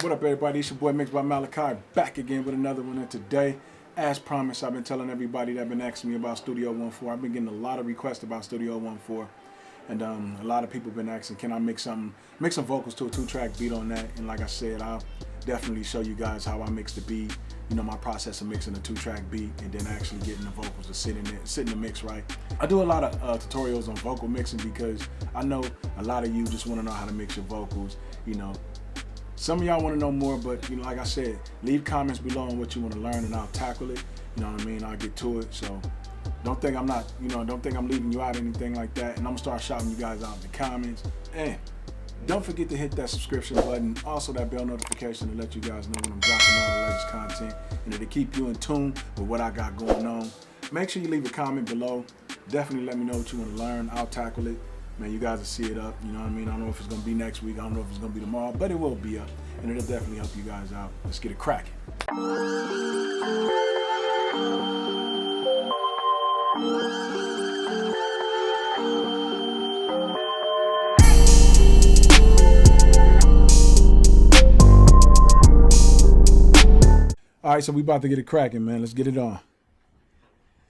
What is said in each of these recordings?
What up, everybody? It's your boy Mixed by Malachi, back again with another one. And today, as promised, I've been telling everybody that been asking me about Studio 1.4. I've been getting a lot of requests about Studio 1.4, and a lot of people have been asking, can I mix some vocals to a 2-track beat on that? And like I said, I'll definitely show you guys how I mix the beat. You know, my process of mixing a 2-track beat and then actually getting the vocals to sit in the mix right. I do a lot of tutorials on vocal mixing because I know a lot of you just want to know how to mix your vocals. You know, some of y'all want to know more, but you know, like I said, leave comments below on what you want to learn and I'll tackle it. You know what I mean? I'll get to it. So don't think I'm leaving you out or anything like that. And I'm gonna start shouting you guys out in the comments. And don't forget to hit that subscription button, also that bell notification to let you guys know when I'm dropping all the latest content and to keep you in tune with what I got going on. Make sure you leave a comment below. Definitely let me know what you want to learn. I'll tackle it. Man, you guys will see it up. You know what I mean? I don't know if it's going to be next week. I don't know if it's going to be tomorrow, but it will be up. And it'll definitely help you guys out. Let's get it cracking. All right, so we about to get it cracking, man. Let's get it on.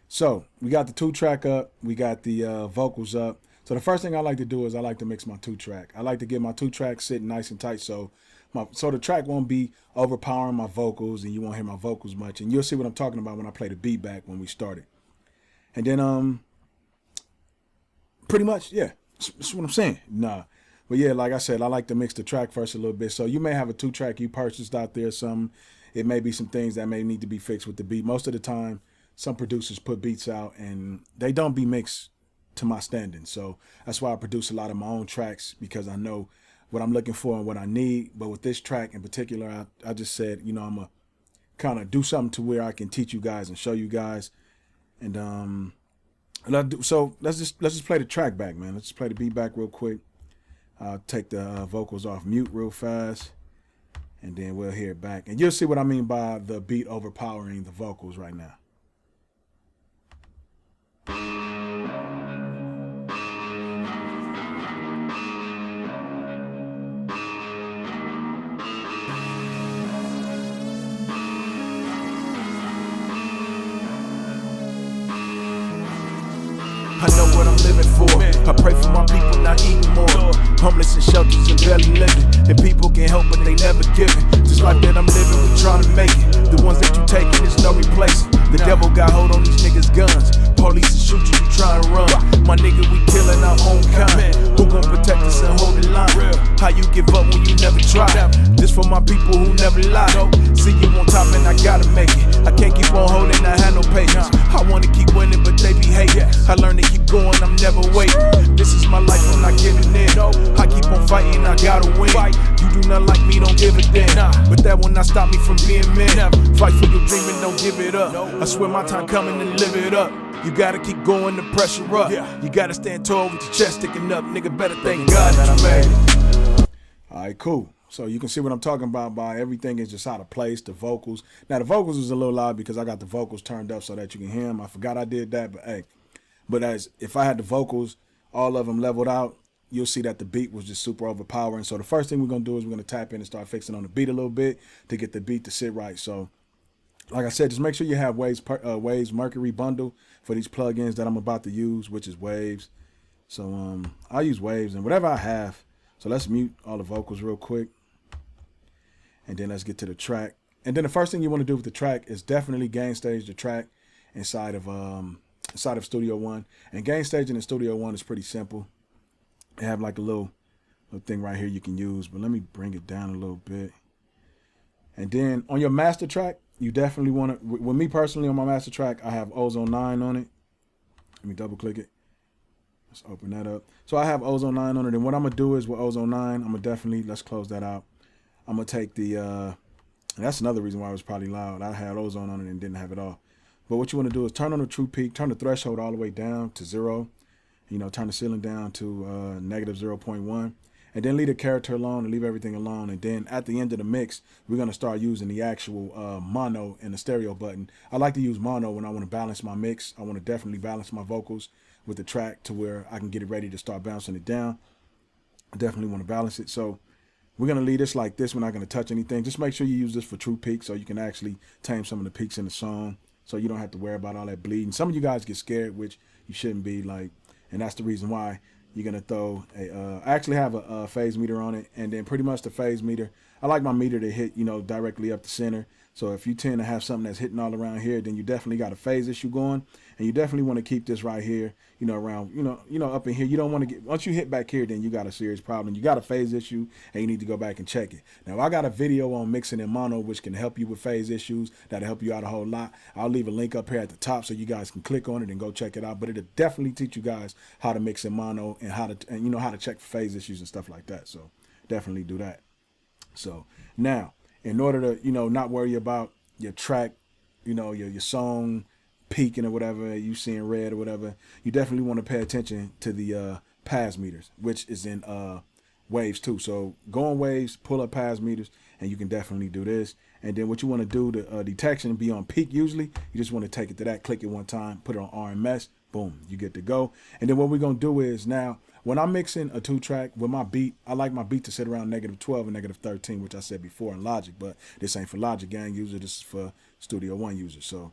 So we got the 2-track up. We got the vocals up. So the first thing I like to do is I like to mix my 2-track. I like to get my 2-track sitting nice and tight so the track won't be overpowering my vocals and you won't hear my vocals much. And you'll see what I'm talking about when I play the beat back when we started. And then pretty much, yeah, that's what I'm saying. Nah. But yeah, like I said, I like to mix the track first a little bit. So you may have a 2-track you purchased out there, it may be some things that may need to be fixed with the beat. Most of the time, some producers put beats out and they don't be mixed to my standing. So that's why I produce a lot of my own tracks, because I know what I'm looking for and what I need. But with this track in particular, I just said, you know, I'm gonna kind of do something to where I can teach you guys and show you guys. And so let's just play the track back, man. Let's just play the beat back real quick. I'll take the vocals off mute real fast, and then we'll hear it back. And you'll see what I mean by the beat overpowering the vocals right now. I know what I'm living for. I pray for my people not eating more. Homeless in shelters and barely living. And people can help but they never giving. This life that I'm living, we trying to make it. The ones that you taking, there's no replacing. The devil got hold on these niggas' guns. Police will shoot you, you try and run. My nigga, we killing our own kind. Who gon' protect us and hold the line? How you give up when you never try? This for my people who never lie. See you on top and I gotta make it. I can't keep on holding, I have no patience. I wanna keep winning but they be hating. I learned to keep going, I'm never waiting. This is my life, I'm not giving in. I keep on fighting, I gotta win. You do not like me, don't give a damn. But that will not stop me from being man. Fight for your dream and don't give it up. I swear my time coming and live it up. You gotta keep going, the pressure up. You gotta stand tall with your chest sticking up. Nigga, better thank God that I made it. All right, cool. So you can see what I'm talking about by everything is just out of place, the vocals. Now the vocals is a little loud because I got the vocals turned up so that you can hear them. I forgot I did that, but hey. But if I had the vocals, all of them leveled out, you'll see that the beat was just super overpowering. So the first thing we're going to do is we're going to tap in and start fixing on the beat a little bit to get the beat to sit right. So like I said, just make sure you have Waves Mercury bundle for these plugins that I'm about to use, which is Waves. So I'll use Waves and whatever I have. So let's mute all the vocals real quick. And then let's get to the track. And then the first thing you want to do with the track is definitely gain stage the track inside of Studio One. And gain staging in Studio One is pretty simple. They have like a little thing right here you can use, but let me bring it down a little bit. And then on your master track, you definitely want to, with me personally on my master track, I have Ozone 9 on it. Let me double click it. Let's open that up. So I have Ozone 9 on it. And what I'm going to do is with Ozone 9, I'm going to definitely, let's close that out. I'm going to take and that's another reason why it was probably loud. I had Ozone on it and didn't have it off. But what you want to do is turn on the true peak, turn the threshold all the way down to 0. You know, turn the ceiling down to negative 0.1. And then leave the character alone and leave everything alone. And then at the end of the mix, we're going to start using the actual mono and the stereo button. I like to use mono when I want to balance my mix. I want to definitely balance my vocals with the track to where I can get it ready to start bouncing it down. I definitely want to balance it. So We're going to leave this like this. We're not going to touch anything. Just make sure you use this for true peaks so you can actually tame some of the peaks in the song so you don't have to worry about all that bleeding. Some of you guys get scared, which you shouldn't be, like, and that's the reason why you're going to throw a, I actually have a phase meter on it, and then pretty much the phase meter, I like my meter to hit, you know, directly up the center. So if you tend to have something that's hitting all around here, then you definitely got a phase issue going, and you definitely want to keep this right here, you know, around, you know, up in here. You don't want to get, once you hit back here, then you got a serious problem. You got a phase issue, and you need to go back and check it. Now, I got a video on mixing in mono, which can help you with phase issues. That'll help you out a whole lot. I'll leave a link up here at the top so you guys can click on it and go check it out. But it'll definitely teach you guys how to mix in mono and how to, and you know, how to check for phase issues and stuff like that. So definitely do that. So now, in order to, you know, not worry about your track, you know, your song peaking or whatever, you seeing red or whatever, you definitely want to pay attention to the pass meters, which is in waves too. So go on waves, pull up pass meters, and you can definitely do this. And then what you want to do, the detection be on peak usually. You just want to take it to that, click it one time, put it on RMS, boom, you get to go. And then what we're going to do is now, when I'm mixing a 2-track with my beat, I like my beat to sit around -12 and -13, which I said before in Logic, but this ain't for Logic Gang user, this is for Studio One users. So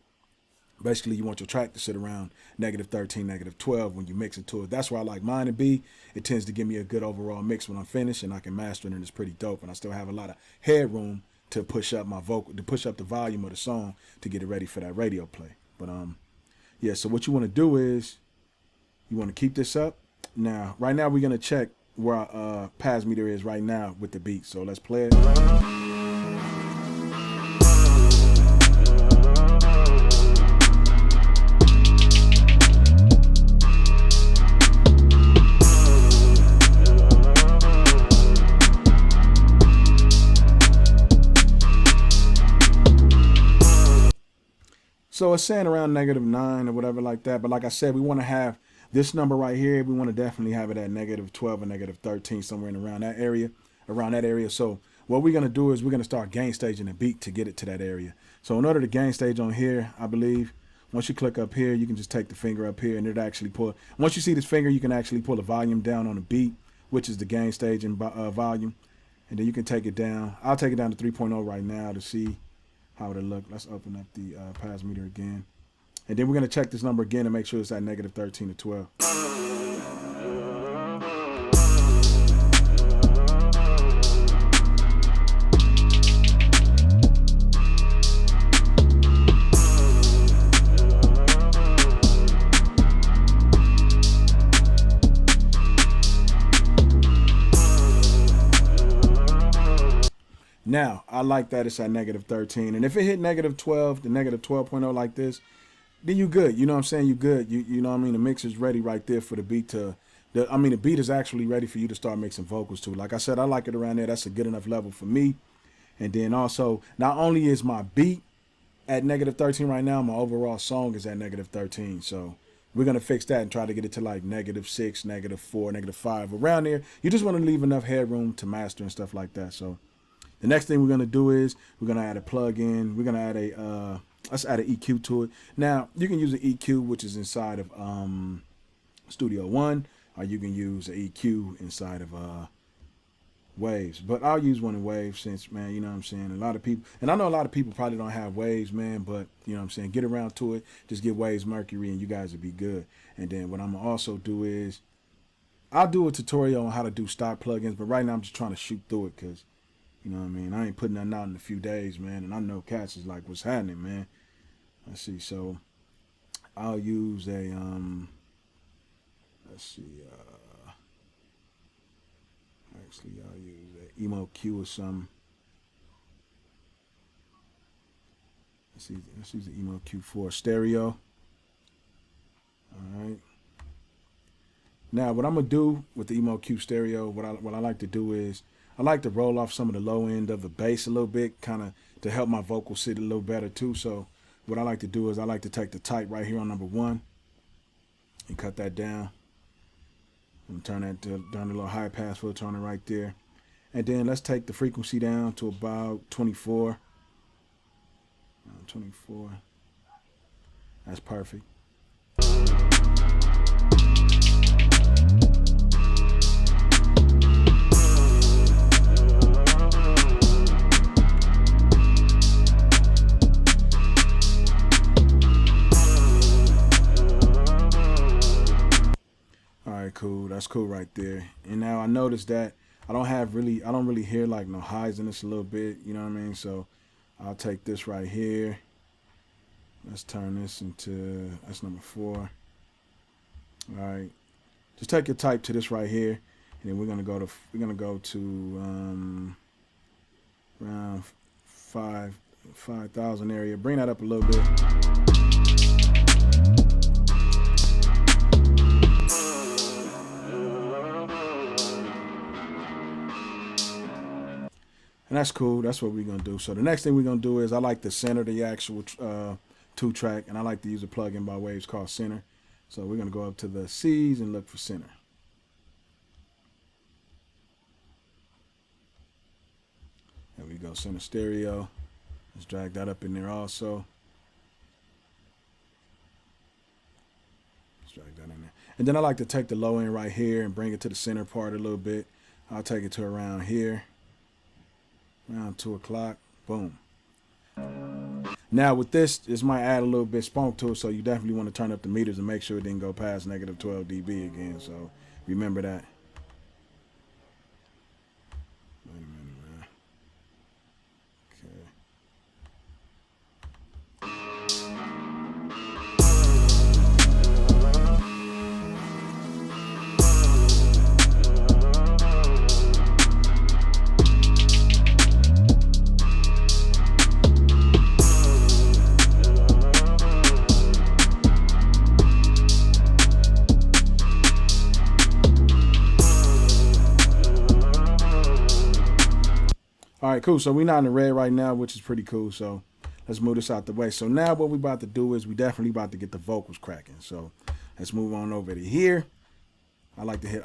basically you want your track to sit around -13, -12 when you mix it to it. That's where I like mine to be. It tends to give me a good overall mix when I'm finished, and I can master it, and it's pretty dope. And I still have a lot of headroom to push up my vocal, to push up the volume of the song to get it ready for that radio play. But yeah, so what you want to do is you want to keep this up. Now, right now we're going to check where our pass meter is right now with the beat. So let's play it. So it's saying around -9 or whatever like that. But like I said, we want to have this number right here. We want to definitely have it at -12 or -13, somewhere in around that area. So what we're going to do is we're going to start gain staging the beat to get it to that area. So in order to gain stage on here, I believe, once you click up here, you can just take the finger up here and it'll actually pull. Once you see this finger, you can actually pull the volume down on the beat, which is the gain stage and volume. And then you can take it down. I'll take it down to 3.0 right now to see how it'll look. Let's open up the pass meter again. And then we're going to check this number again and make sure it's at -13 or 12. Now, I like that it's at -13. And if it hit -12 to -12.0 like this, then you good. You know what I'm saying? You good. You know what I mean? The mix is ready right there for the beat to, the beat is actually ready for you to start mixing vocals too. Like I said, I like it around there. That's a good enough level for me. And then also, not only is my beat at -13 right now, my overall song is at -13. So we're going to fix that and try to get it to like -6, -4, -5, around there. You just want to leave enough headroom to master and stuff like that. So the next thing we're going to do is we're going to add a plug-in. We're going to add let's add an EQ to it. Now, you can use an EQ, which is inside of Studio One, or you can use an EQ inside of Waves. But I'll use one in Waves since, man, you know what I'm saying? A lot of people, and I know a lot of people probably don't have Waves, man, but, you know what I'm saying? Get around to it. Just get Waves Mercury, and you guys will be good. And then what I'm going to also do is I'll do a tutorial on how to do stock plugins, but right now I'm just trying to shoot through it because, you know what I mean? I ain't putting nothing out in a few days, man. And I know cats is like, what's happening, man? Let's see. So I'll use a, let's see. Actually, I'll use a Emo Q or something. Let's use the Emo Q4 stereo. All right. Now, what I'm going to do with the Emo Q stereo, what I like to do is, I like to roll off some of the low end of the bass a little bit, kind of to help my vocal sit a little better too. So what I like to do is I like to take the type right here on number 1 and cut that down and turn that down a little high pass filter on it right there. And then let's take the frequency down to about 24. 24. That's perfect. that's cool right there. And now I noticed that I don't really hear like no highs in this a little bit, you know what I mean? So I'll take this right here. Let's turn this into, that's number 4. All right. Just take your type to this right here, and then we're gonna go to around 5,000 area. Bring that up a little bit. And that's cool. That's what we're going to do. So the next thing we're going to do is I like to center the actual 2-track, and I like to use a plugin by Waves called Center. So we're going to go up to the C's and look for Center. There we go, Center Stereo. Let's drag that up in there also. Let's drag that in there. And then I like to take the low end right here and bring it to the center part a little bit. I'll take it to around here. Around 2 o'clock, boom. Now with this might add a little bit spunk to it, so you definitely want to turn up the meters and make sure it didn't go past negative 12 dB again. So remember that. Wait a minute, man. Okay. All right, cool. So we're not in the red right now, which is pretty cool. So let's move this out the way. So now what we're about to do is we definitely about to get the vocals cracking. So let's move on over to here. I like to hit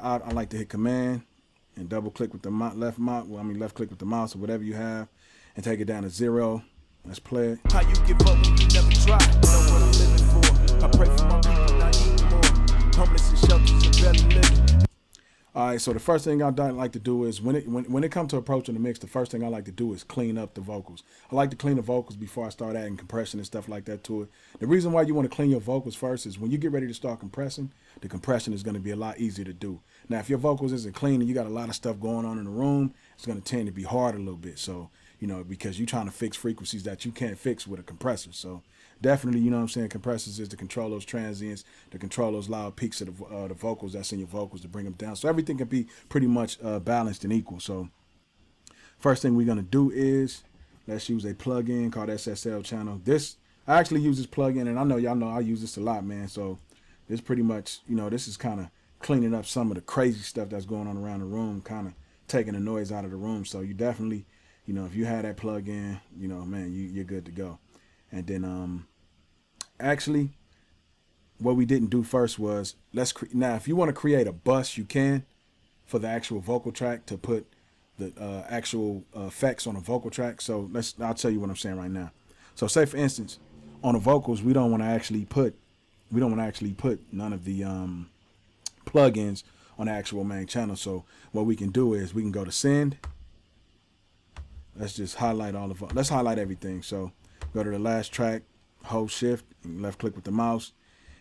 Command and double click with the left click with the mouse or whatever you have, and take it down to 0. Let's play it. How you give up when you never try? Know what I'm living for. I pray for my people not eating more. Homeless in shelters and barely living. All right, so the first thing I like to do is when it comes to approaching the mix, the first thing I like to do is clean up the vocals. I like to clean the vocals before I start adding compression and stuff like that to it. The reason why you want to clean your vocals first is when you get ready to start compressing, the compression is going to be a lot easier to do. Now, if your vocals isn't clean and you got a lot of stuff going on in the room, it's going to tend to be hard a little bit. So, you know, because you're trying to fix frequencies that you can't fix with a compressor. So definitely, you know what I'm saying, compressors is to control those transients, to control those loud peaks of the vocals that's in your vocals, to bring them down. So everything can be pretty much balanced and equal. So first thing we're going to do is let's use a plugin called SSL Channel. I actually use this plugin, and I know y'all know I use this a lot, man. So this pretty much, you know, this is kind of cleaning up some of the crazy stuff that's going on around the room, kind of taking the noise out of the room. So you definitely, you know, if you have that plugin, you know, man, you're good to go. And then actually what we didn't do first was now if you want to create a bus, you can for the actual vocal track to put the actual effects on a vocal track. So I'll tell you what I'm saying right now. So say for instance, on the vocals, we don't want to actually put none of the plugins on the actual main channel. So what we can do is we can go to send. Let's just highlight let's highlight everything. So go to the last track, hold shift and left click with the mouse.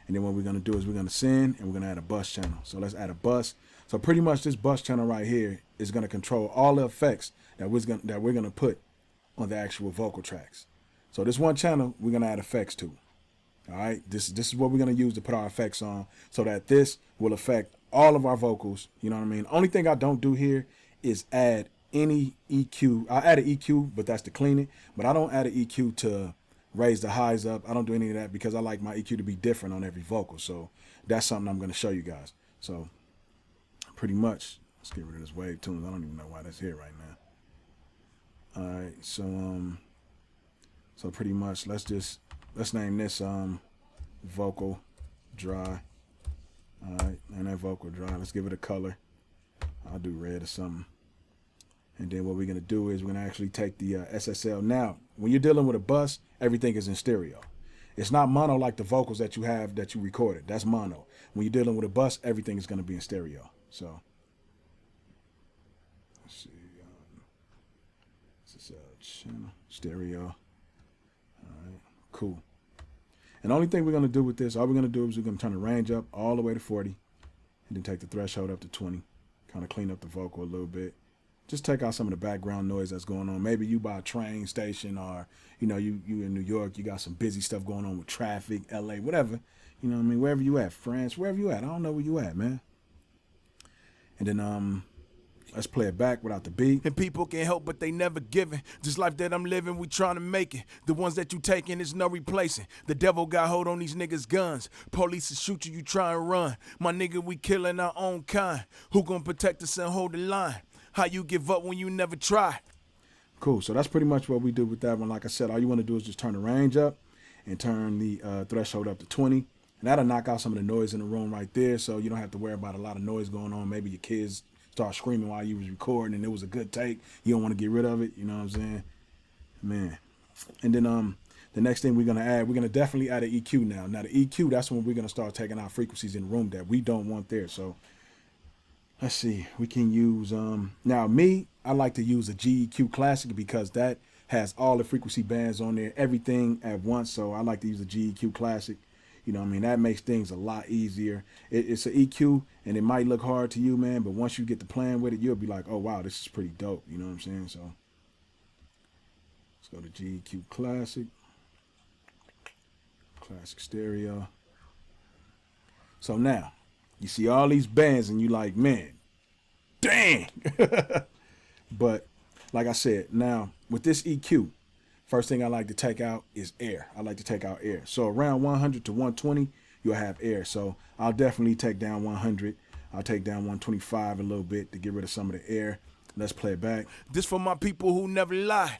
And then what we're going to do is we're going to send and we're going to add a bus channel. So let's add a bus. So pretty much this bus channel right here is going to control all the effects that we're going to put on the actual vocal tracks. So this one channel, we're going to add effects to. All right. This is what we're going to use to put our effects on so that this will affect all of our vocals. You know what I mean? Only thing I don't do here is add any EQ. I'll add an EQ, but that's to clean it. But I don't add an EQ to raise the highs up. I don't do any of that because I like my EQ to be different on every vocal. So that's something I'm going to show you guys. So pretty much, let's get rid of this wave tunes. I don't even know why that's here right now. All right. So pretty much let's name this vocal dry. All right. And that vocal dry, let's give it a color. I'll do red or something. And then what we're going to do is we're going to actually take the SSL. Now, when you're dealing with a bus, everything is in stereo. It's not mono like the vocals that you have that you recorded. That's mono. When you're dealing with a bus, everything is going to be in stereo. So, let's see. SSL channel, stereo. All right, cool. And the only thing we're going to do with this, all we're going to do is we're going to turn the range up all the way to 40. and then take the threshold up to 20. Kind of clean up the vocal a little bit. Just take out some of the background noise that's going on. Maybe you by a train station, or you in New York, you got some busy stuff going on with traffic, LA, whatever. You know what I mean? Wherever you at, France, wherever you at. I don't know where you at, man. And then let's play it back without the beat. And people can't help but they never giving. Just life that I'm living, we trying to make it. The ones that you taking is no replacing. The devil got hold on these niggas' guns. Police will shoot you, you try and run. My nigga, we killing our own kind. Who gonna protect us and hold the line? How you give up when you never try? Cool, so that's pretty much what we do with that one. Like I said, all you want to do is just turn the range up and turn the threshold up to 20. And that'll knock out some of the noise in the room right there, so you don't have to worry about a lot of noise going on. Maybe your kids start screaming while you was recording and it was a good take. You don't want to get rid of it, you know what I'm saying? Man. And then the next thing we're going to definitely add an EQ now. Now the EQ, that's when we're going to start taking out frequencies in the room that we don't want there. So let's see, we can use, now me, I like to use a GEQ Classic because that has all the frequency bands on there, everything at once. So I like to use a GEQ Classic. You know what I mean? That makes things a lot easier. It's an EQ, and it might look hard to you, man, but once you get to playing with it, you'll be like, oh, wow, this is pretty dope. You know what I'm saying? So let's go to GEQ Classic. Classic stereo. So now, you see all these bands, and you like, man, dang. But like I said, now, with this EQ, first thing I like to take out is air. I like to take out air. So around 100 to 120, you'll have air. So I'll definitely take down 100. I'll take down 125 a little bit to get rid of some of the air. Let's play it back. This for my people who never lied.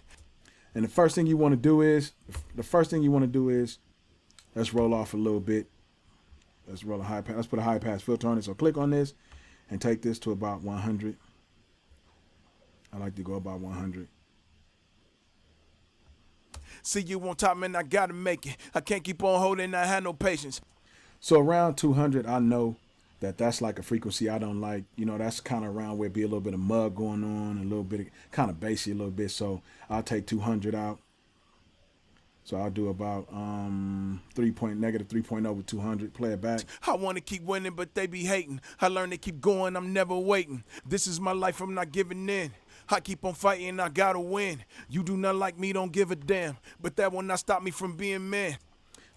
And the first thing you want to do is, let's roll off a little bit. Let's roll a high pass. Let's put a high pass filter on it. So click on this and take this to about 100. I like to go about 100. See you on top, man, I gotta make it. I can't keep on holding, I had no patience. So around 200, I know that that's like a frequency I don't like. You know, that's kind of around where it be a little bit of mud going on, a little bit of kind of bassy a little bit. So I'll take 200 out. So I'll do about negative 3.0 with 200. Play it back. I want to keep winning, but they be hating. I learned to keep going, I'm never waiting. This is my life, I'm not giving in. I keep on fighting, I gotta win. You do not like me, don't give a damn. But that will not stop me from being man.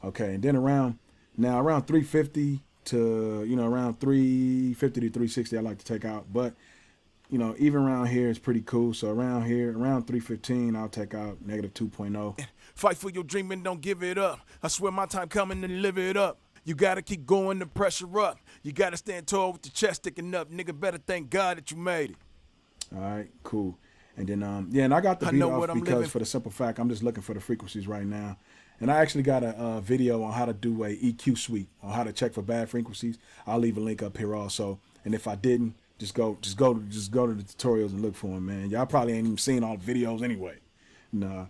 Okay, and then around 350 to, around 350 to 360 I like to take out. But, even around here it's pretty cool. So around here, around 315, I'll take out negative 2.0. Fight for your dream and don't give it up. I swear my time coming to live it up. You gotta keep going, the pressure up. You gotta stand tall with the chest sticking up. Nigga, better thank God that you made it. All right, cool. And then, and I got the beat off because for the simple fact, I'm just looking for the frequencies right now. And I actually got a video on how to do a EQ sweep, on how to check for bad frequencies. I'll leave a link up here also. And if I didn't, just go to the tutorials and look for them, man. Y'all probably ain't even seen all the videos anyway. Nah.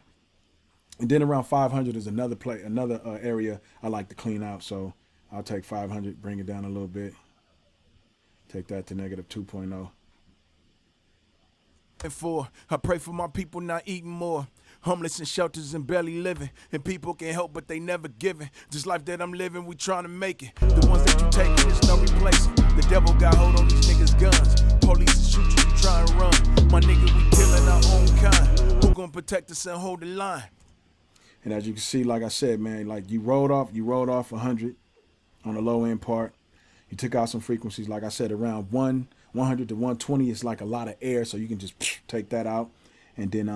And then around 500 is another area I like to clean out. So I'll take 500, bring it down a little bit. Take that to negative 2.0. I pray for my people not eating more. Homeless in shelters and barely living. And people can't help but they never giving. Just life that I'm living, we trying to make it. The ones that you taking is no replacing. The devil got hold on these niggas' guns. Police will shoot you, try and run. My nigga, we killing our own kind. Who gonna protect us and hold the line? And as you can see, like I said, man, like you rolled off 100 on the low end part. You took out some frequencies, like I said, around 100 to 120 is like a lot of air, so you can just take that out. And then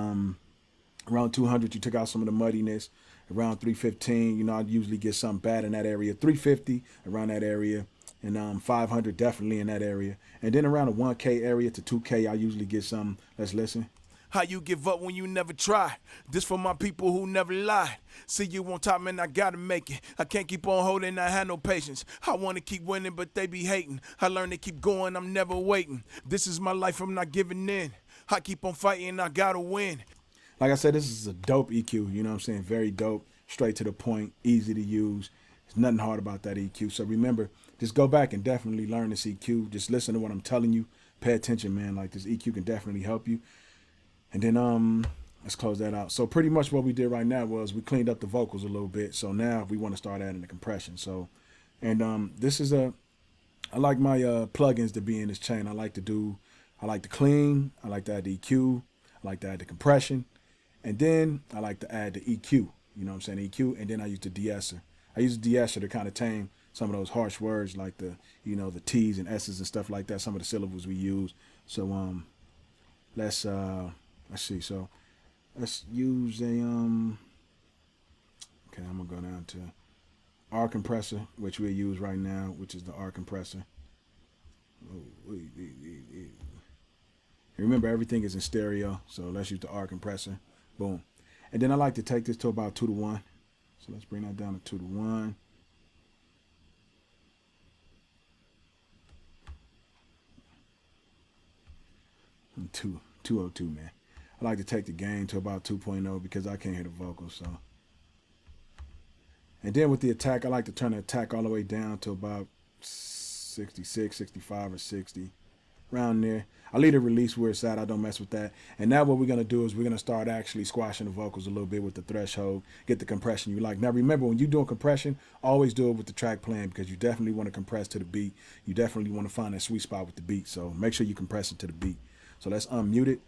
around 200, you took out some of the muddiness. Around 315, I'd usually get something bad in that area. 350 around that area, and 500 definitely in that area. And then around the 1K area to 2K, I usually get something. Let's listen. How you give up when you never try? This for my people who never lied. See you on top, man, I gotta make it. I can't keep on holding, I had no patience. I want to keep winning, but they be hating. I learned to keep going, I'm never waiting. This is my life, I'm not giving in. I keep on fighting, I gotta win. Like I said, this is a dope EQ, you know what I'm saying? Very dope, straight to the point, easy to use. There's nothing hard about that EQ. So remember, just go back and definitely learn this EQ. Just listen to what I'm telling you. Pay attention, man. Like this EQ can definitely help you. And then let's close that out. So pretty much what we did right now was we cleaned up the vocals a little bit. So now we want to start adding the compression. So, and this is a I like my plugins to be in this chain. I like the clean, I like to add the EQ, I like to add the compression, and then I like to add the EQ, you know what I'm saying, EQ, and then I use the de-esser. I use the de-esser to kind of tame some of those harsh words like the T's and S's and stuff like that, some of the syllables we use. So let's see. So let's use a okay, I'm gonna go down to R compressor, which we use right now, which is the R compressor. Remember, everything is in stereo, so let's use the R compressor. Boom. And then I like to take this to about 2 to 1. So let's bring that down to 2 to 1. And 202, man. I like to take the gain to about 2.0 because I can't hear the vocals. So, and then with the attack, I like to turn the attack all the way down to about 66, 65, or 60, around there. I leave the release where it's at. I don't mess with that. And now what we're going to do is we're going to start actually squashing the vocals a little bit with the threshold, get the compression you like. Now remember, when you're doing compression, always do it with the track playing because you definitely want to compress to the beat. You definitely want to find that sweet spot with the beat. So make sure you compress it to the beat. So let's unmute it.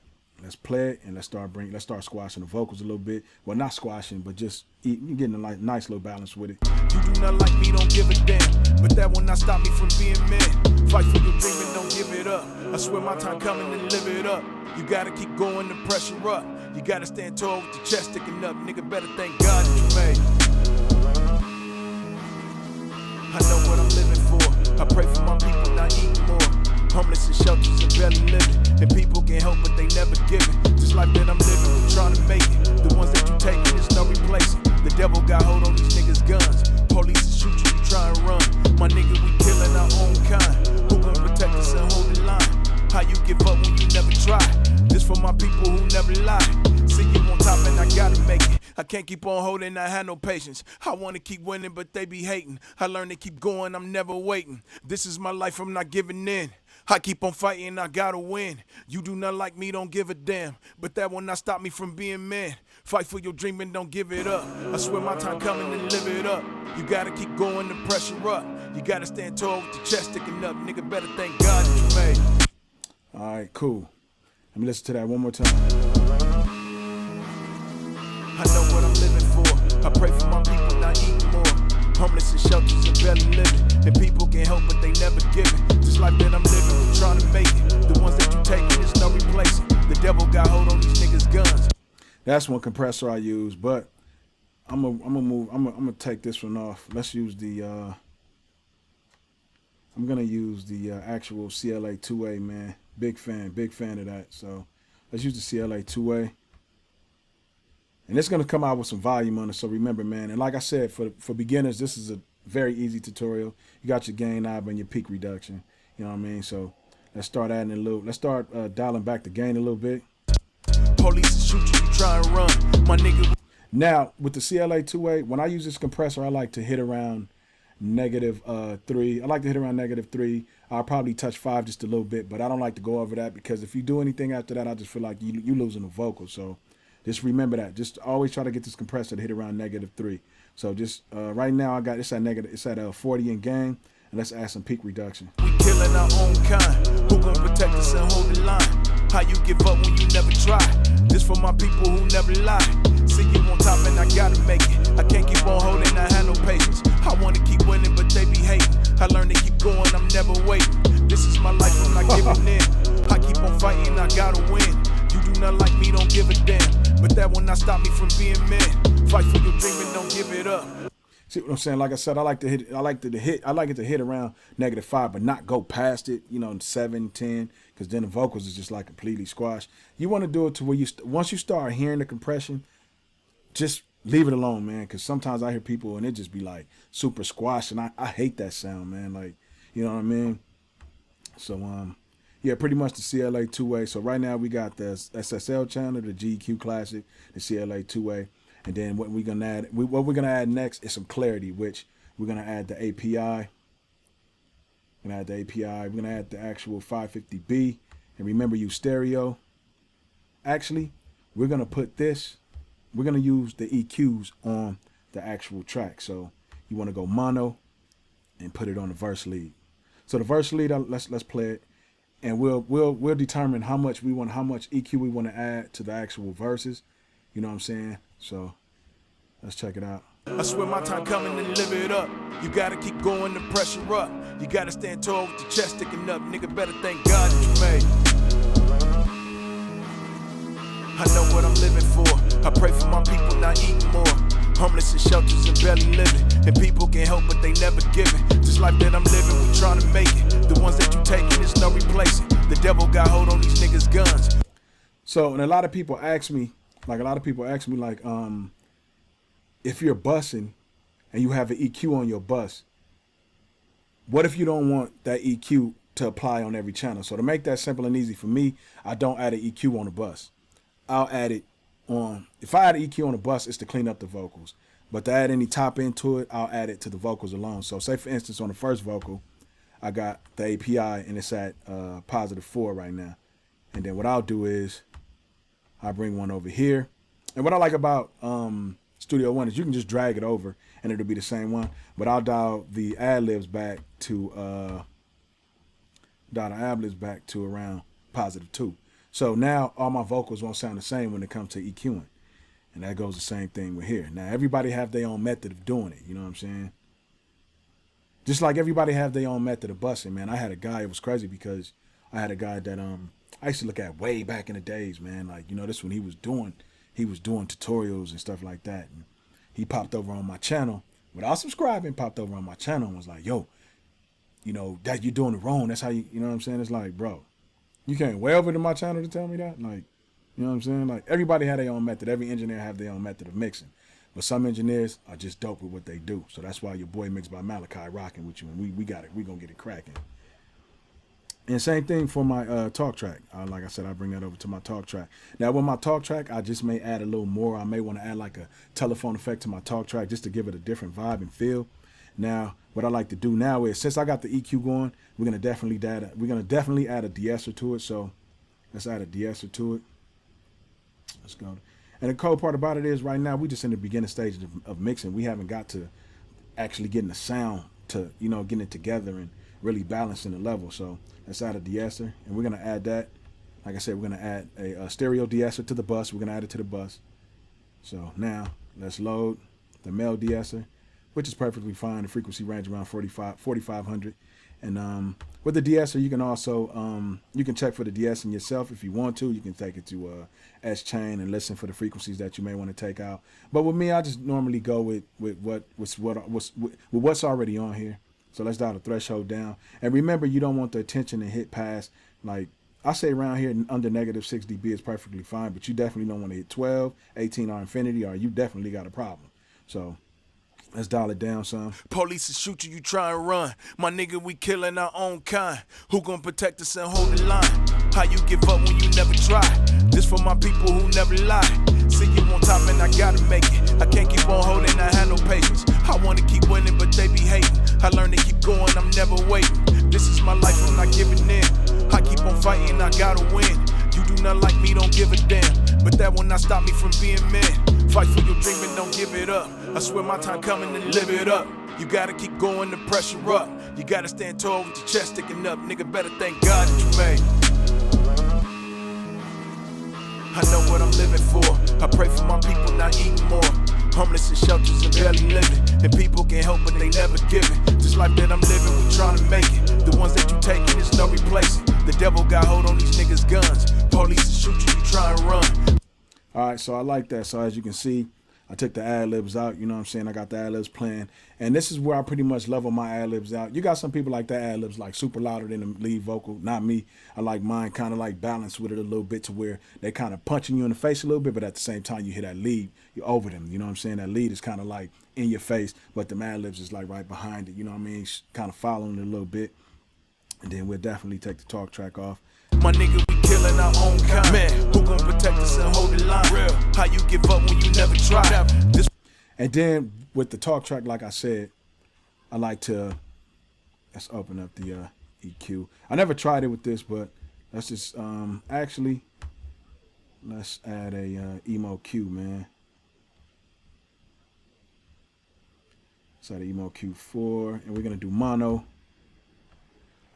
Let's play it, and let's start squashing the vocals a little bit. Well, not squashing, but just you're getting a nice little balance with it. You do not like me, don't give a damn, but that will not stop me from being man. Fight for your dream and don't give it up. I swear my time coming to live it up. You gotta keep going, the pressure up. You gotta stand tall with your chest sticking up. Nigga, better thank God that you made. I know what I'm living for. I pray for my people not eating more. Homeless in shelters and barely living. And people can help but they never give it. Just like that I'm living, we're trying to make it. The ones that you taking, there's no replacing. The devil got hold on these niggas' guns. Police will shoot you, you try and run. My nigga, we killing our own kind. Who gon' protect us and hold the line? How you give up when you never try? This for my people who never lie. See you on top and I gotta make it. I can't keep on holding, I have no patience. I wanna keep winning, but they be hating. I learn to keep going, I'm never waiting. This is my life, I'm not giving in. I keep on fighting, I gotta win. You do not like me, don't give a damn, but that will not stop me from being man. Fight for your dream and don't give it up. I swear my time coming to live it up. You gotta keep going, the pressure up. You gotta stand tall with your chest sticking up. Nigga, better thank God that you made. All right, cool. Let me listen to that one more time. I know what I'm living for. I pray for my people not eating more. Homeless in shelters and barely living. And people can help but they never give it. Just like that I'm living, we're trying to make it. The ones that you taking, there's no replacing. The devil got hold on these niggas' guns. That's one compressor I use, but I'm gonna take this one off. Let's use the I'm gonna use the actual CLA 2A, man. Big fan of that. So let's use the CLA 2A. And it's going to come out with some volume on it. So remember, man, and like I said, for beginners, this is a very easy tutorial. You got your gain knob and your peak reduction. You know what I mean? So let's start adding a little, let's start dialing back the gain a little bit. Police shoot you, try and run. My nigga. Now, with the CLA 2A, when I use this compressor, I like to hit around -3. I like to hit around -3. I'll probably touch 5 just a little bit, but I don't like to go over that because if you do anything after that, I just feel like you losing the vocal. So just remember that. Just always try to get this compressor to hit around -3. So just right now I got it's at 40 in gain, and let's add some peak reduction. We killing our own kind. Who gon' protect us and hold the line? How you give up when you never try? This for my people who never lie. See you on top and I gotta make it. I can't keep on holding, I have no patience. I wanna keep winning, but they be hating. I learn to keep going, I'm never waiting. This is my life, I'm not giving in. I keep on fighting, I gotta win. You do not like me, don't give a damn, but that will not stop me from being man. Fight for your dream and don't give it up. See what I'm saying? Like I said, I like it to hit around -5, but not go past it, 7, 10, because then the vocals is just like completely squashed. You want to do it to where once you start hearing the compression, just leave it alone, man, because sometimes I hear people and it just be like super squashed, and I hate that sound, man. Like, you know what I mean? So, yeah, pretty much the CLA 2A. So right now we got the SSL channel, the GEQ Classic, the CLA 2A. And then what we're gonna add next is some clarity, which we're gonna add the API. We're gonna add the API. We're gonna add the actual 550B, and remember, use stereo. Actually, we're gonna use the EQs on the actual track. So you want to go mono and put it on the verse lead. So the verse lead, let's play it, and we'll determine how much EQ we want to add to the actual verses. You know what I'm saying? So let's check it out. I swear my time coming and live it up. You gotta keep going, the pressure up. You gotta stand tall with your chest sticking up. Nigga better thank God that you made. I know what I'm living for. I pray for my people not eating more. Homeless in shelters and barely living. And people can help but they never giving. This life that I'm living, we trying to make it. The ones that you taking, there's no replacing. The devil got hold on these niggas' guns. So, and a lot of people ask me, if you're bussing and you have an EQ on your bus, what if you don't want that EQ to apply on every channel? So to make that simple and easy for me, I don't add an EQ on the bus. I'll add it on, if I add an EQ on the bus, it's to clean up the vocals. But to add any top end to it, I'll add it to the vocals alone. So say for instance, on the first vocal, I got the API and it's at +4 right now. And then what I'll do is I bring one over here. And what I like about Studio One is you can just drag it over and it'll be the same one. But I'll dial the ad-libs back to around +2. So now all my vocals won't sound the same when it comes to EQing. And that goes the same thing with here. Now everybody have their own method of doing it, you know what I'm saying? Just like everybody have their own method of bussing, man. I had a guy, it was crazy because I had a guy that I used to look at way back in the days, man. Like, you know, this when he was doing tutorials and stuff like that. And he popped over on my channel without subscribing, popped over on my channel and was like, yo, you know, that you're doing it wrong. That's how you know what I'm saying? It's like, bro, you came way over to my channel to tell me that? Like, you know what I'm saying? Like, everybody had their own method. Every engineer have their own method of mixing. But some engineers are just dope with what they do. So that's why your boy Mixed by MALACHI rocking with you. And we got it. We gonna get it cracking. And same thing for my talk track. Like I said, I bring that over to my talk track. Now with my talk track, I just may add a little more. I may want to add like a telephone effect to my talk track just to give it a different vibe and feel. Now, what I like to do now is, since I got the EQ going, we're gonna definitely add a de-esser to it. So let's add a de-esser to it. Let's go. And the cool part about it is right now we just in the beginning stages of mixing. We haven't got to actually getting the sound to, you know, getting it together and really balancing the level. So let's add a de-esser, and we're gonna add that. Like I said, we're gonna add a stereo de-esser to the bus. We're gonna add it to the bus. So now let's load the male de-esser, which is perfectly fine. The frequency range around 4,500. And with the de-esser, you can also you can check for the de-essing yourself if you want to. You can take it to S-Chain and listen for the frequencies that you may want to take out. But with me, I just normally go with what's already on here. So let's dial the threshold down. And remember, you don't want the attention to hit past, like I say around here under -6 dB is perfectly fine, but you definitely don't want to hit 12, 18 or infinity, or you definitely got a problem. So let's dial it down some. Police will shoot you, you try and run. My nigga, we killing our own kind. Who gon' protect us and hold the line? How you give up when you never try? This for my people who never lie. See you on top and I gotta make it. I can't keep on holding, I have no patience. I wanna keep winning, but they be hating. I learn to keep going, I'm never waiting. This is my life, I'm not giving in. I keep on fighting, I gotta win. You do not like me, don't give a damn. But that will not stop me from being man. Fight for your dream and don't give it up. I swear my time coming and live it up. You gotta keep going, the pressure up. You gotta stand tall with your chest sticking up. Nigga better thank God that you made. I know what I'm living for. I pray for my people not eating more. Homeless in shelters and barely living. And people can help but they never giving. This life that I'm living, we trying to make it. The ones that you taking, there's no replacing. The devil got hold on these niggas' guns. Police will shoot you, you try and run. All right, so I like that. So as you can see, I took the ad-libs out, you know what I'm saying? I got the ad-libs playing. And this is where I pretty much level my ad-libs out. You got some people like that ad-libs like super louder than the lead vocal. Not me. I like mine kind of like balanced with it a little bit to where they kind of punching you in the face a little bit, but at the same time you hear that lead, you're over them. You know what I'm saying? That lead is kind of like in your face, but the ad-libs is like right behind it. You know what I mean? Kind of following it a little bit. And then we'll definitely take the talk track off. My nigga, we killing our own kind. Man, who gon' protect us and hold the line? Real. How you give up when you never try? This. And then with the talk track, like I said, I like to, let's open up the EQ. I never tried it with this, but let's just actually, let's add a emo Q, man. Let's add an emo Q4, and we're gonna do mono.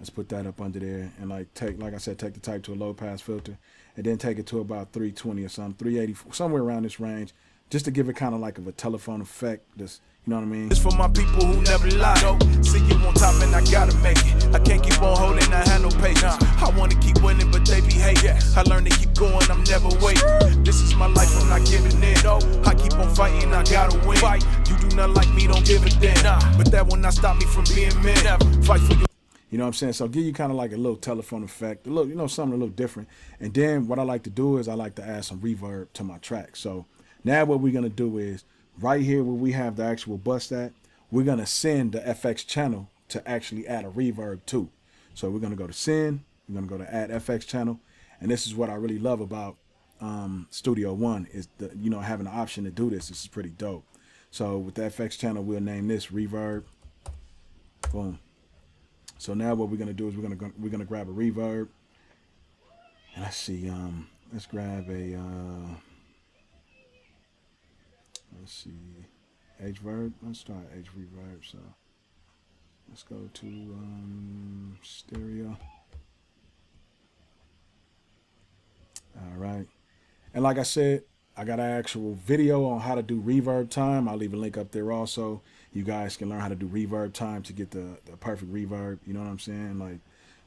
Let's put that up under there and like I said, take the type to a low pass filter and then take it to about 320 or something, 380, somewhere around this range, just to give it kind of like a telephone effect. Just, you know what I mean? It's for my people who never lie. See you on top and I gotta make it. I can't keep on holding, I have no patience. I wanna keep winning, but they be hating. I learn to keep going, I'm never waiting. This is my life, I'm not giving in. I keep on fighting, I gotta win. You do not like me, don't give a damn. But that will not stop me from being men. Fight for you. You know what I'm saying? So give you kind of like a little telephone effect, a little, you know, something a little different. And then what I like to do is I like to add some reverb to my track. So now what we're going to do is right here where we have the actual bus at, we're going to send the FX channel to actually add a reverb to. So we're going to go to send, we're going to go to add FX channel. And this is what I really love about Studio One is the, you know, having the option to do this. This is pretty dope. So with the FX channel, we'll name this reverb. Boom. So now what we're gonna do is we're gonna grab a reverb, and let's see, let's grab a let's see, H verb. Let's try H reverb. So let's go to stereo. All right, and like I said, I got an actual video on how to do reverb time. I'll leave a link up there also. You guys can learn how to do reverb time to get the perfect reverb. You know what I'm saying? Like,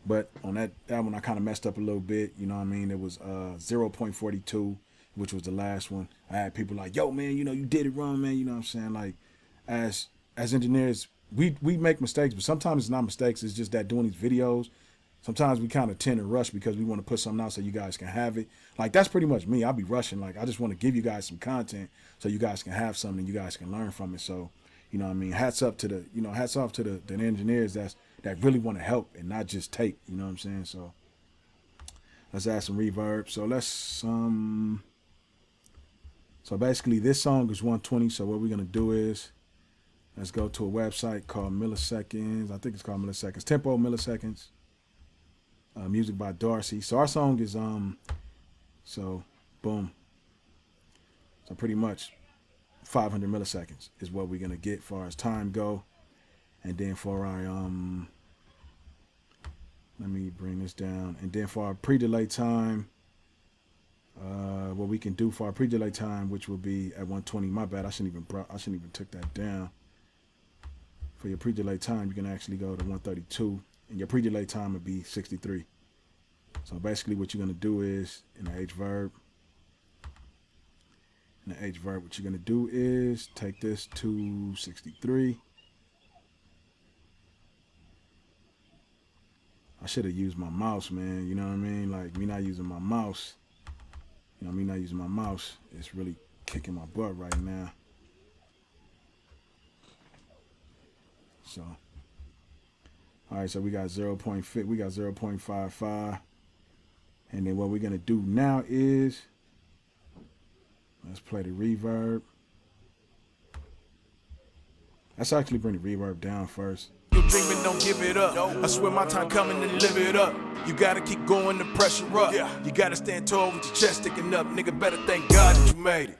but on that one, I kind of messed up a little bit. You know what I mean? It was 0.42, which was the last one. I had people like, yo, man, you know, you did it wrong, man. You know what I'm saying? Like, as engineers, we make mistakes, but sometimes it's not mistakes. It's just that doing these videos, sometimes we kind of tend to rush because we want to put something out so you guys can have it. Like, that's pretty much me. I'll be rushing. Like, I just want to give you guys some content so you guys can have something and you guys can learn from it. So, you know what I mean? Hats off to the engineers that really want to help and not just take, you know what I'm saying? So let's add some reverb. So let's, so basically this song is 120. So what we're going to do is let's go to a website called Milliseconds. I think it's called Milliseconds, Tempo Milliseconds. Music by Darcy. So our song is, so boom. So pretty much 500 milliseconds is what we're gonna get far as time go. And then for our let me bring this down. And then for our pre-delay time, what we can do for our pre-delay time, which will be at 120. My bad, I shouldn't even took that down. For your pre-delay time, you can actually go to 132, and your pre-delay time would be 63. So basically, what you're gonna do is in the H verb. In the H verb, what you're gonna do is take this to 63. I should have used my mouse, man. You know what I mean? Like, me not using my mouse. You know, me not using my mouse. It's really kicking my butt right now. So, all right. So we got 0.55. And then what we're gonna do now is let's play the reverb. Let's actually bring the reverb down first. You're dreaming, don't give it up. I swear my time coming to live it up. You gotta keep going, the pressure up. You gotta stand tall with your chest sticking up. Nigga, better thank God that you made it.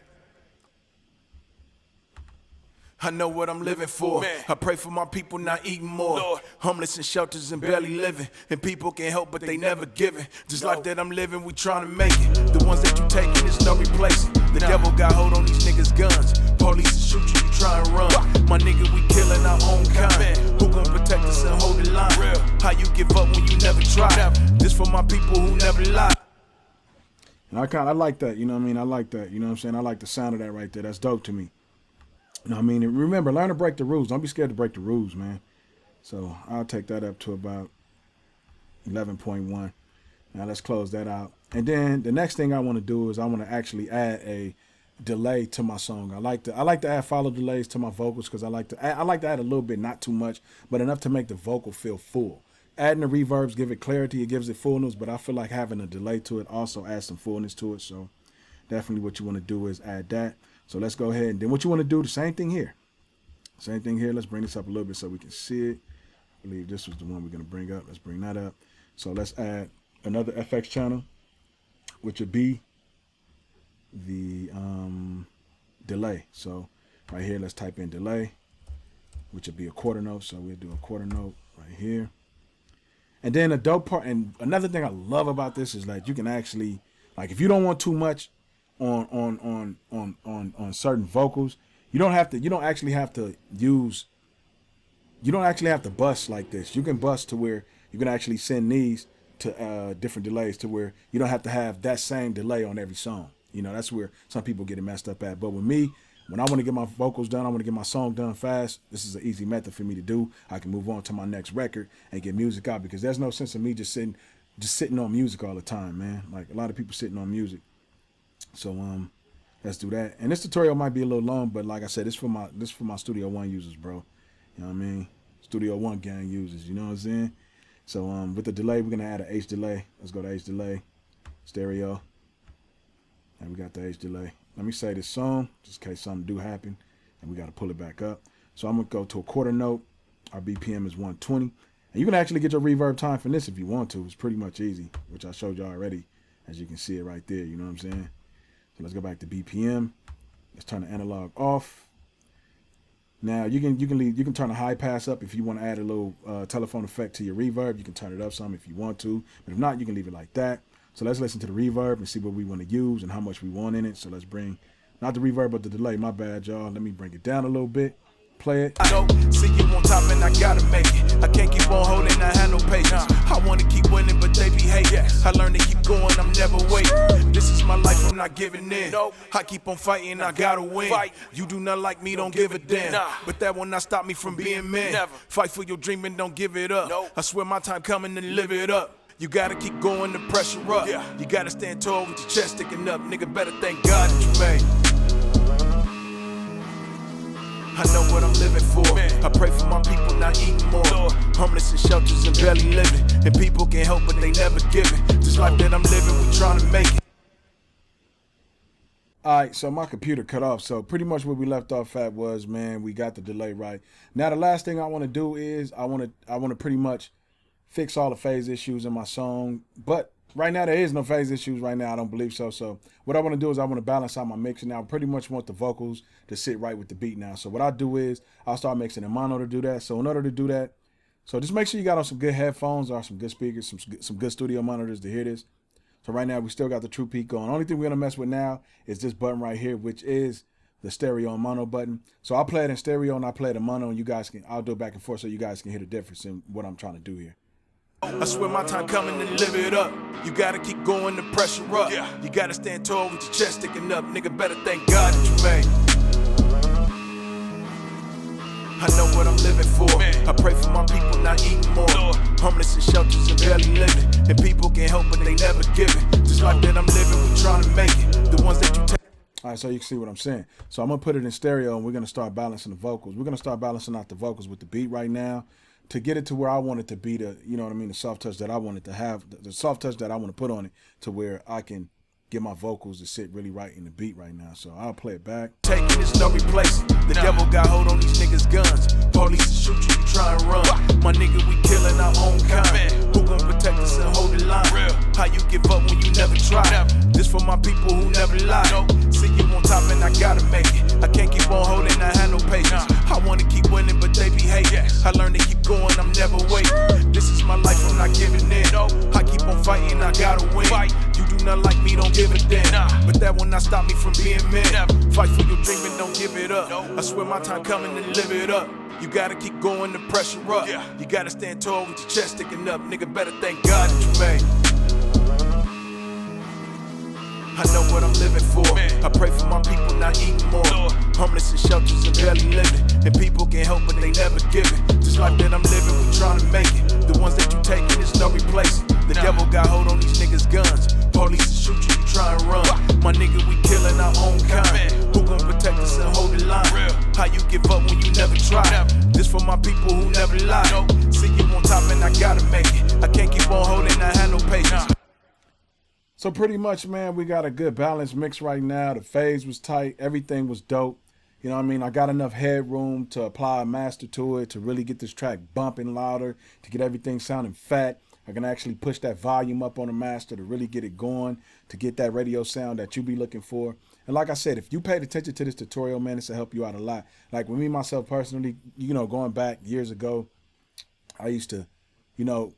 I know what I'm living for. I pray for my people not eating more. Homeless in shelters and barely living. And people can help, but they never giving. This life that I'm living, we trying to make it. The ones that you taking, there's no replacing. The devil got hold on these niggas' guns. Police shoot you, you try and run. My nigga, we killing our own kind. Who gon' protect us and hold the line? How you give up when you never try? This for my people who never lie. And I like that, you know what I mean? I like that, you know what I'm saying? I like the sound of that right there. That's dope to me. You know what I mean? And remember, learn to break the rules. Don't be scared to break the rules, man. So I'll take that up to about 11.1. Now let's close that out. And then the next thing I want to do is I want to actually add a delay to my song. I like to add follow delays to my vocals because I like to add a little bit, not too much, but enough to make the vocal feel full. Adding the reverbs give it clarity, it gives it fullness, but I feel like having a delay to it also adds some fullness to it. So definitely what you want to do is add that. So let's go ahead and then what you want to do, the same thing here. Same thing here. Let's bring this up a little bit so we can see it. I believe this was the one we're going to bring up. Let's bring that up. So let's add another FX channel, which would be the delay. So right here, let's type in delay, which would be a quarter note. So we'll do a quarter note right here. And then a dope part, and another thing I love about this is like you can actually, like if you don't want too much on certain vocals, you don't actually have to bust like this. You can bust to where you can actually send these to different delays to where you don't have to have that same delay on every song. You know, that's where some people get it messed up at. But with me, when I want to get my vocals done, I want to get my song done fast, this is an easy method for me to do. I can move on to my next record and get music out, because there's no sense in me just sitting on music all the time, man. Like a lot of people sitting on music. So let's do that. And this tutorial might be a little long, but like I said, this for my Studio One users, bro. You know what I mean? Studio One gang users, you know what I'm saying? So with the delay, we're gonna add an H delay. Let's go to H delay, stereo. And we got the H delay. Let me say this song, just in case something do happen, and we got to pull it back up. So I'm going to go to a quarter note. Our BPM is 120. And you can actually get your reverb time from this if you want to. It's pretty much easy, which I showed you already, as you can see it right there. You know what I'm saying? So let's go back to BPM. Let's turn the analog off. Now you can turn the high pass up if you want to add a little telephone effect to your reverb. You can turn it up some if you want to, but if not, you can leave it like that. So let's listen to the reverb and see what we want to use and how much we want in it. So let's bring, not the reverb, but the delay. My bad, y'all. Let me bring it down a little bit. Play it. I know, see you on top and I gotta make it. I can't keep on holding, I have no patience. I wanna keep winning, but they be hating. I learn to keep going, I'm never waiting. This is my life, I'm not giving in. I keep on fighting, I gotta win. You do not like me, don't give a damn. But that will not stop me from being man. Fight for your dream and don't give it up. I swear my time coming to live it up. You gotta keep going, the pressure up. You gotta stand tall with your chest sticking up. Nigga, better thank God that you made. I know what I'm living for. I pray for my people not eating more. Homeless in shelters and barely living. And people can help but they never giving. This life that I'm living, we trying to make it. Alright, so my computer cut off. So pretty much what we left off at was, man, we got the delay right. Now the last thing I want to do is I want to pretty much fix all the phase issues in my song, but right now there is no phase issues right now. I don't believe so. So what I want to do is I want to balance out my mixing. Now I pretty much want the vocals to sit right with the beat now. So what I do is I'll start mixing in mono to do that. So in order to do that, so just make sure you got on some good headphones or some good speakers, some good studio monitors to hear this. So right now we still got the True Peak going. Only thing we're gonna mess with now is this button right here, which is the stereo and mono button. So I'll play it in stereo and I'll play it in mono, and you guys I'll do it back and forth so you guys can hear the difference in what I'm trying to do here. I swear my time coming to live it up. You gotta keep going, the pressure up. You gotta stand tall with your chest sticking up. Nigga, better thank God that you made. I know what I'm living for. I pray for my people not eating more. Homeless in shelters and barely living. And people can help but they never giving. This life that I'm living, we trying to make it. The ones that you take. All right, so you can see what I'm saying. So I'm gonna put it in stereo and we're gonna start balancing the vocals. We're gonna start balancing out the vocals with the beat right now, to get it to where I want it to be, the, you know what I mean, the soft touch that I want it to have, the soft touch that I want to put on it, to where I can get my vocals to sit really right in the beat right now. So I'll play it back. Taking is no replacing. The devil got hold on these niggas' guns. Police shoot you, you try and run. My nigga, we killing our own kind. Who gon' protect us and hold the line? How you give up when you never try? This for my people who never lie. See you on top and I gotta make it. I can't keep on holding, I have no patience. I wanna keep winning, but they be hating. I learn to keep going, I'm never waiting. This is my life, I'm not giving in. I keep on fighting, I gotta win. You do not like me, don't give a damn. But that will not stop me from being man. Fight for your dream and don't give it up. I swear my time coming to live it up. You gotta keep going, the pressure up. You gotta stand tall with your chest sticking up. Nigga, better thank God that you made. I know what I'm living for. I pray for my people not eating more. Homeless in shelters and barely living. And people can help but they never giving. This life that I'm living, we trying to make it. The ones that you taking is no replacing. The devil got hold on these niggas' guns. Police shoot you, you try and run. My nigga, we killing our own kind. Who gon' protect us and hold the line? How you give up when you never try? This for my people who never lie. See you on top and I gotta make it. I can't keep on holding, I have no patience. So pretty much, man, we got a good balanced mix right now. The phase was tight. Everything was dope. You know what I mean? I got enough headroom to apply a master to it, to really get this track bumping louder, to get everything sounding fat. I can actually push that volume up on the master to really get it going, to get that radio sound that you be looking for. And like I said, if you paid attention to this tutorial, man, this will help you out a lot. Like with me, myself personally, you know, going back years ago, I used to, you know,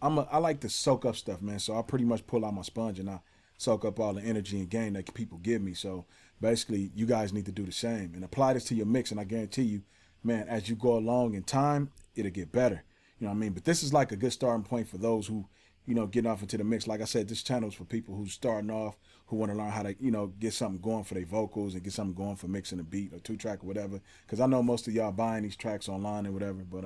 I like to soak up stuff, man. So I pretty much pull out my sponge and I soak up all the energy and gain that people give me. So basically, you guys need to do the same and apply this to your mix. And I guarantee you, man, as you go along in time, it'll get better. You know what I mean? But this is like a good starting point for those who, you know, getting off into the mix. Like I said, this channel is for people who's starting off, who want to learn how to, you know, get something going for their vocals and get something going for mixing a beat or 2-track or whatever. Because I know most of y'all buying these tracks online and whatever. But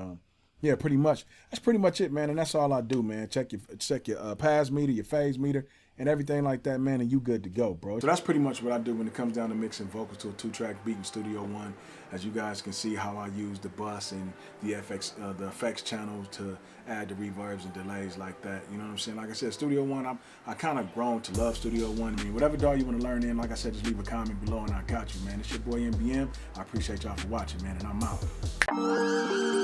yeah, pretty much. That's pretty much it, man. And that's all I do, man. Check your pass meter, your phase meter, and everything like that, man, and you good to go, bro. So that's pretty much what I do when it comes down to mixing vocals to a 2-track beat in Studio One. As you guys can see how I use the bus and the effects channels to add the reverbs and delays like that. You know what I'm saying? Like I said, Studio One, I kind of grown to love Studio One. I mean, whatever DAW you want to learn in, like I said, just leave a comment below and I got you, man. It's your boy MBM. I appreciate y'all for watching, man, and I'm out.